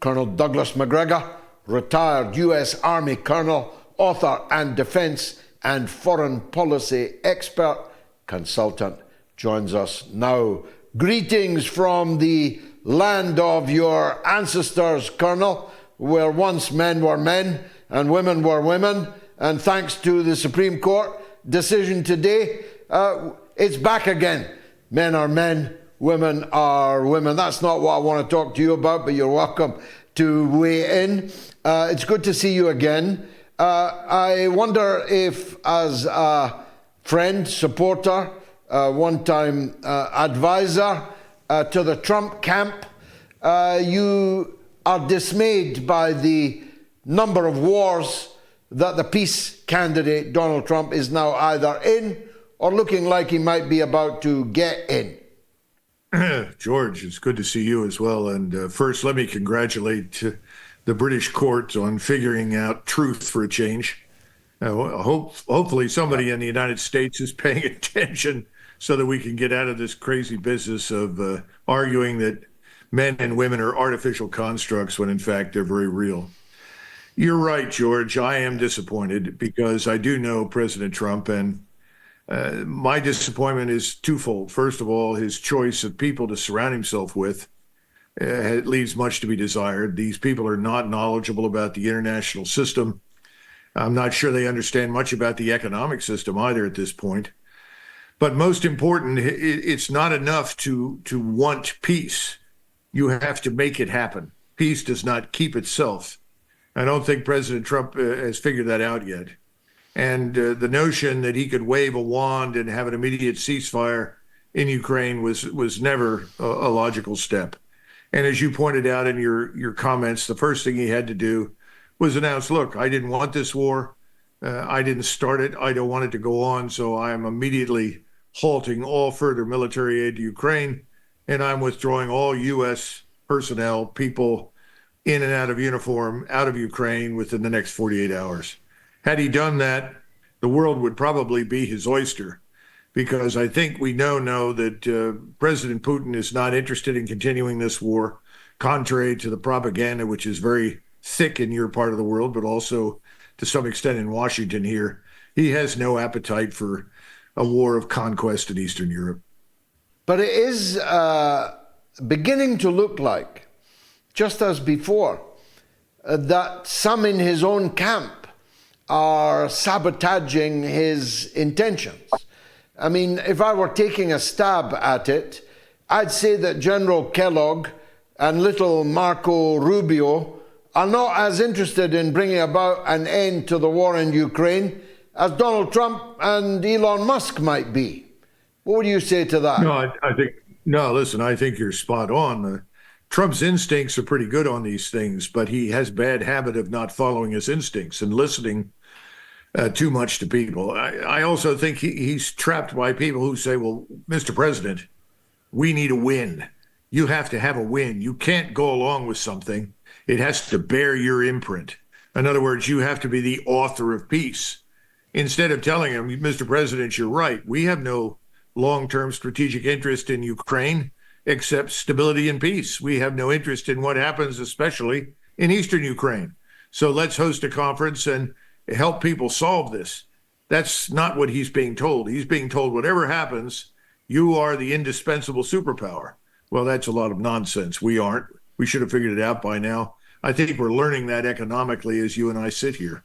Colonel Douglas Macgregor, retired U.S. Army colonel, author and defence and foreign policy expert, consultant, joins us now. Greetings from the land of your ancestors, Colonel, where once men were men and women were women, and thanks to the Supreme Court decision today, it's back again. Men are men, women are women. That's not what I want to talk to you about, but you're welcome to weigh in. It's good to see you again. I wonder if, as a friend, supporter, one-time advisor to the Trump camp, you are dismayed by the number of wars that the peace candidate Donald Trump is now either in or looking like he might be about to get in. George, it's good to see you as well. And first, let me congratulate the British court on figuring out truth for a change. Hopefully somebody in the United States is paying attention so that we can get out of this crazy business of arguing that men and women are artificial constructs when in fact they're very real. You're right, George. I am disappointed because I do know President Trump, and my disappointment is twofold. First of all, his choice of people to surround himself with leaves much to be desired. These people are not knowledgeable about the international system. I'm not sure they understand much about the economic system either at this point. But most important, it's not enough to want peace. You have to make it happen. Peace does not keep itself. I don't think President Trump has figured that out yet. And the notion that he could wave a wand and have an immediate ceasefire in Ukraine was never a logical step. And as you pointed out in your comments, the first thing he had to do was announce, look, I didn't want this war. I didn't start it. I don't want it to go on. So I am immediately halting all further military aid to Ukraine. And I'm withdrawing all U.S. personnel, people in and out of uniform, out of Ukraine within the next 48 hours. Had he done that, the world would probably be his oyster, because I think we know that President Putin is not interested in continuing this war, contrary to the propaganda, which is very thick in your part of the world, but also to some extent in Washington here. He has no appetite for a war of conquest in Eastern Europe. But it is beginning to look like, just as before, that some in his own camp are sabotaging his intentions. I mean, if I were taking a stab at it, I'd say that General Kellogg and little Marco Rubio are not as interested in bringing about an end to the war in Ukraine as Donald Trump and Elon Musk might be. What would you say to that? Listen, I think you're spot on. Trump's instincts are pretty good on these things, but he has a bad habit of not following his instincts and listening too much to people. I also think he's trapped by people who say, well, Mr. President, we need a win. You have to have a win. You can't go along with something. It has to bear your imprint. In other words, you have to be the author of peace. Instead of telling him, Mr. President, you're right. We have no long-term strategic interest in Ukraine except stability and peace. We have no interest in what happens, especially in Eastern Ukraine. So let's host a conference and help people solve this. That's not what he's being told. He's being told whatever happens, you are the indispensable superpower. Well, that's a lot of nonsense. We aren't. We should have figured it out by now. I think we're learning that economically as you and I sit here.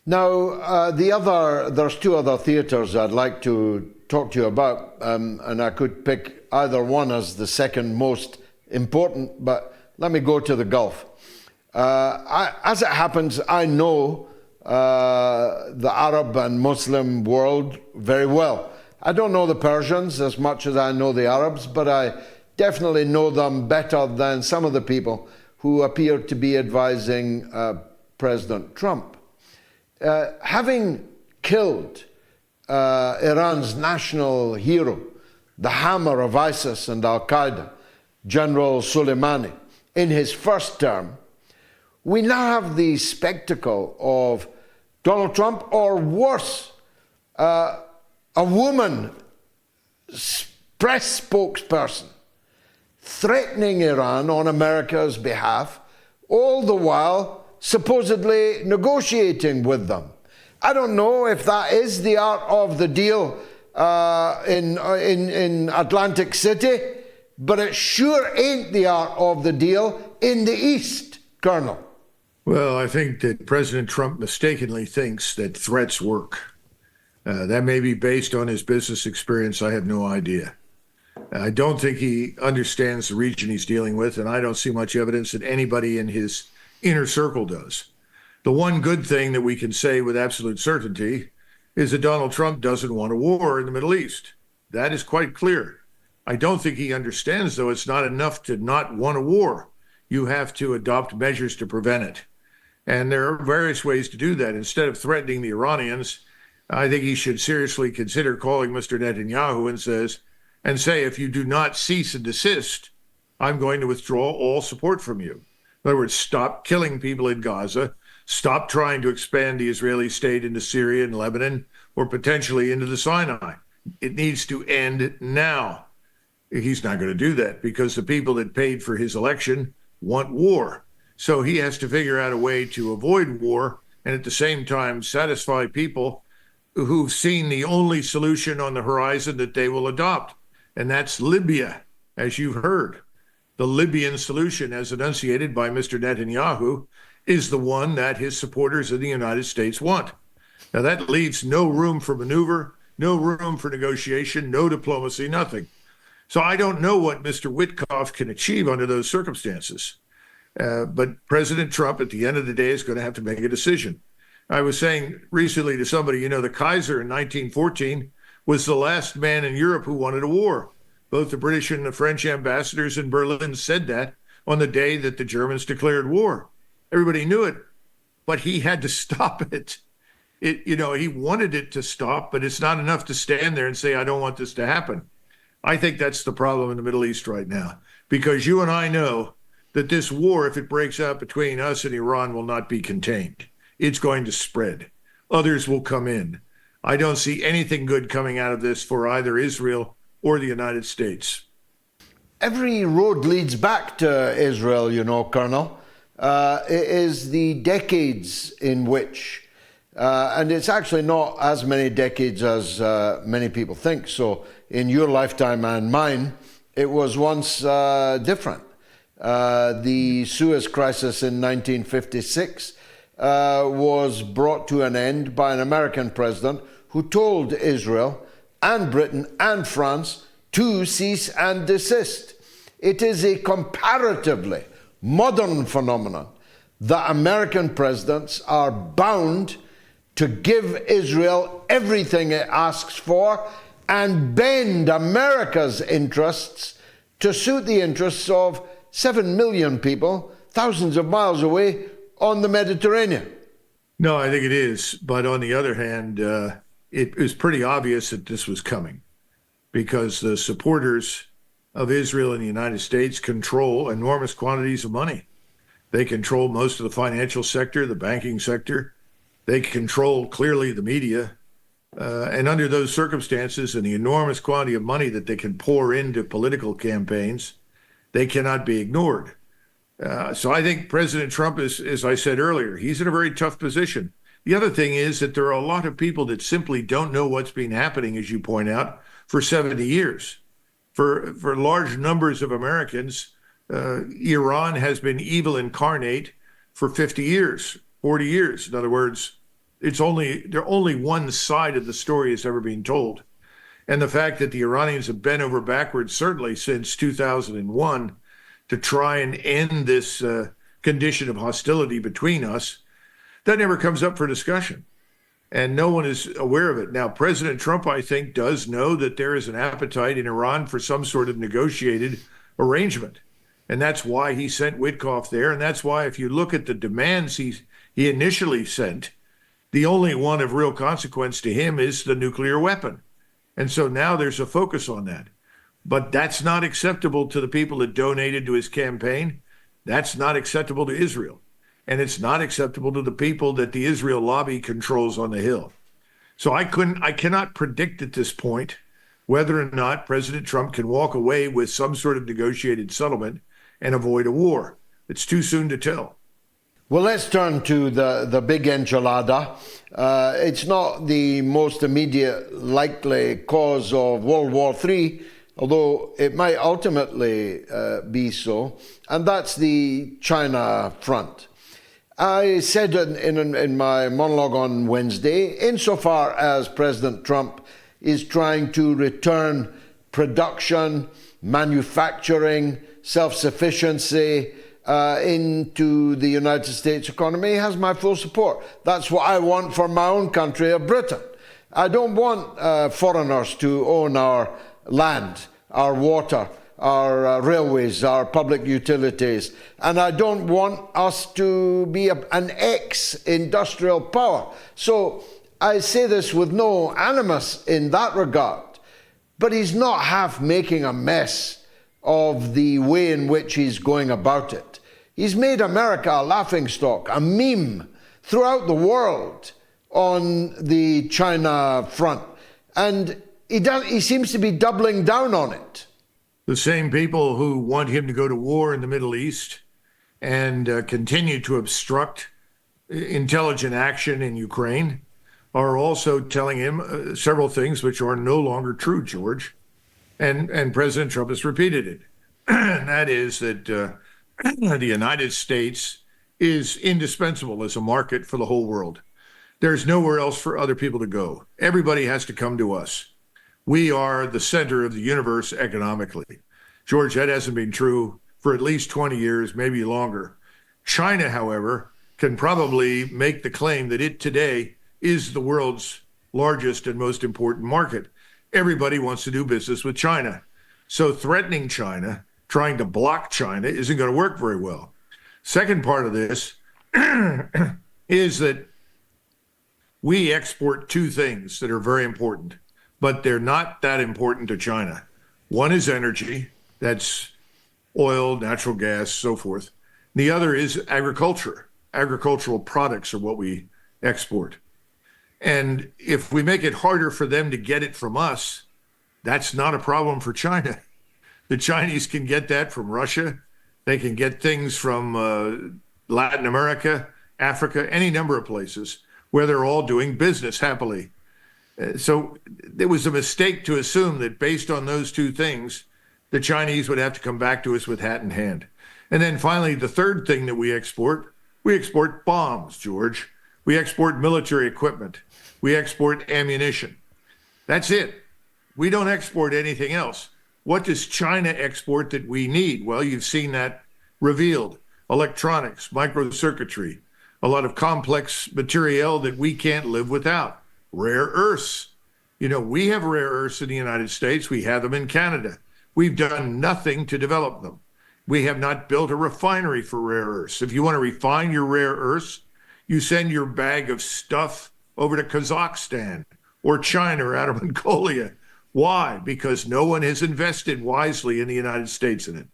Now, there's two other theaters I'd like to talk to you about, and I could pick either one as the second most important, but let me go to the Gulf. As it happens, I know the Arab and Muslim world very well. I don't know the Persians as much as I know the Arabs, but I definitely know them better than some of the people who appear to be advising President Trump. Having killed Iran's national hero, the hammer of ISIS and Al-Qaeda, General Soleimani, in his first term, we now have the spectacle of Donald Trump, or worse, a woman press spokesperson threatening Iran on America's behalf all the while supposedly negotiating with them. I don't know if that is the art of the deal in Atlantic City, but it sure ain't the art of the deal in the East, Colonel. Well, I think that President Trump mistakenly thinks that threats work. That may be based on his business experience. I have no idea. I don't think he understands the region he's dealing with, and I don't see much evidence that anybody in his inner circle does. The one good thing that we can say with absolute certainty is that Donald Trump doesn't want a war in the Middle East. That is quite clear. I don't think he understands, though, it's not enough to not want a war. You have to adopt measures to prevent it. And there are various ways to do that. Instead of threatening the Iranians, I think he should seriously consider calling Mr. Netanyahu and say, if you do not cease and desist, I'm going to withdraw all support from you. In other words, stop killing people in Gaza, stop trying to expand the Israeli state into Syria and Lebanon, or potentially into the Sinai. It needs to end now. He's not going to do that because the people that paid for his election want war. So he has to figure out a way to avoid war and at the same time satisfy people who've seen the only solution on the horizon that they will adopt. And that's Libya, as you've heard. The Libyan solution, as enunciated by Mr. Netanyahu, is the one that his supporters in the United States want. Now, that leaves no room for maneuver, no room for negotiation, no diplomacy, nothing. So I don't know what Mr. Witkoff can achieve under those circumstances. But President Trump, at the end of the day, is going to have to make a decision. I was saying recently to somebody, the Kaiser in 1914 was the last man in Europe who wanted a war. Both the British and the French ambassadors in Berlin said that on the day that the Germans declared war. Everybody knew it, but he had to stop it. He wanted it to stop, but it's not enough to stand there and say, I don't want this to happen. I think that's the problem in the Middle East right now, because you and I know that this war, if it breaks out between us and Iran, will not be contained. It's going to spread. Others will come in. I don't see anything good coming out of this for either Israel or the United States. Every road leads back to Israel, Colonel. It is the decades in which, and it's actually not as many decades as many people think. So in your lifetime and mine, it was once different. The Suez Crisis in 1956 was brought to an end by an American president who told Israel and Britain and France to cease and desist. It is a comparatively modern phenomenon that American presidents are bound to give Israel everything it asks for and bend America's interests to suit the interests of 7 million people, thousands of miles away on the Mediterranean. No, I think it is. But on the other hand, it was pretty obvious that this was coming because the supporters of Israel in the United States control enormous quantities of money. They control most of the financial sector, the banking sector. They control clearly the media. And under those circumstances and the enormous quantity of money that they can pour into political campaigns, they cannot be ignored. So I think President Trump is, as I said earlier, he's in a very tough position. The other thing is that there are a lot of people that simply don't know what's been happening, as you point out, for 70 years. For large numbers of Americans, Iran has been evil incarnate for 50 years, 40 years. In other words, only one side of the story has ever been told. And the fact that the Iranians have bent over backwards, certainly since 2001, to try and end this condition of hostility between us, that never comes up for discussion. And no one is aware of it. Now, President Trump, I think, does know that there is an appetite in Iran for some sort of negotiated arrangement. And that's why he sent Witkoff there. And that's why, if you look at the demands he initially sent, the only one of real consequence to him is the nuclear weapon. And so now there's a focus on that. But that's not acceptable to the people that donated to his campaign. That's not acceptable to Israel. And it's not acceptable to the people that the Israel lobby controls on the Hill. So I cannot predict at this point whether or not President Trump can walk away with some sort of negotiated settlement and avoid a war. It's too soon to tell. Well, let's turn to the big enchilada. It's not the most immediate likely cause of World War III, although it might ultimately be so, and that's the China front. I said in my monologue on Wednesday, insofar as President Trump is trying to return production, manufacturing, self-sufficiency into the United States economy, he has my full support. That's what I want for my own country of Britain. I don't want foreigners to own our land, our water, our railways, our public utilities, and I don't want us to be an ex-industrial power. So I say this with no animus in that regard, but he's not half making a mess of the way in which he's going about it. He's made America a laughingstock, a meme throughout the world on the China front, and he seems to be doubling down on it. The same people who want him to go to war in the Middle East and continue to obstruct intelligent action in Ukraine are also telling him several things which are no longer true, George. And President Trump has repeated it. And that is that the United States is indispensable as a market for the whole world. There's nowhere else for other people to go. Everybody has to come to us. We are the center of the universe economically. George, that hasn't been true for at least 20 years, maybe longer. China, however, can probably make the claim that it today is the world's largest and most important market. Everybody wants to do business with China. So threatening China, trying to block China, isn't going to work very well. Second part of this is that we export two things that are very important, but they're not that important to China. One is energy, that's oil, natural gas, so forth. The other is agriculture. Agricultural products are what we export. And if we make it harder for them to get it from us, that's not a problem for China. The Chinese can get that from Russia. They can get things from Latin America, Africa, any number of places where they're all doing business happily. So it was a mistake to assume that based on those two things, the Chinese would have to come back to us with hat in hand. And then finally, the third thing that we export bombs, George. We export military equipment. We export ammunition. That's it. We don't export anything else. What does China export that we need? Well, you've seen that revealed. Electronics, microcircuitry, a lot of complex material that we can't live without. Rare earths. You know, we have rare earths in the United States. We have them in Canada. We've done nothing to develop them. We have not built a refinery for rare earths. If you want to refine your rare earths, you send your bag of stuff over to Kazakhstan or China or out of Mongolia. Why? Because no one has invested wisely in the United States in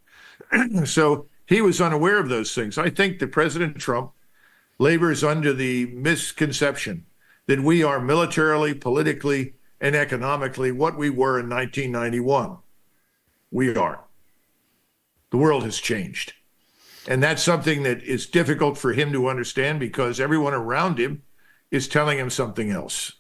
it. So he was unaware of those things. I think that President Trump labors under the misconception that we are militarily, politically, and economically what we were in 1991. We are. The world has changed. And that's something that is difficult for him to understand because everyone around him is telling him something else.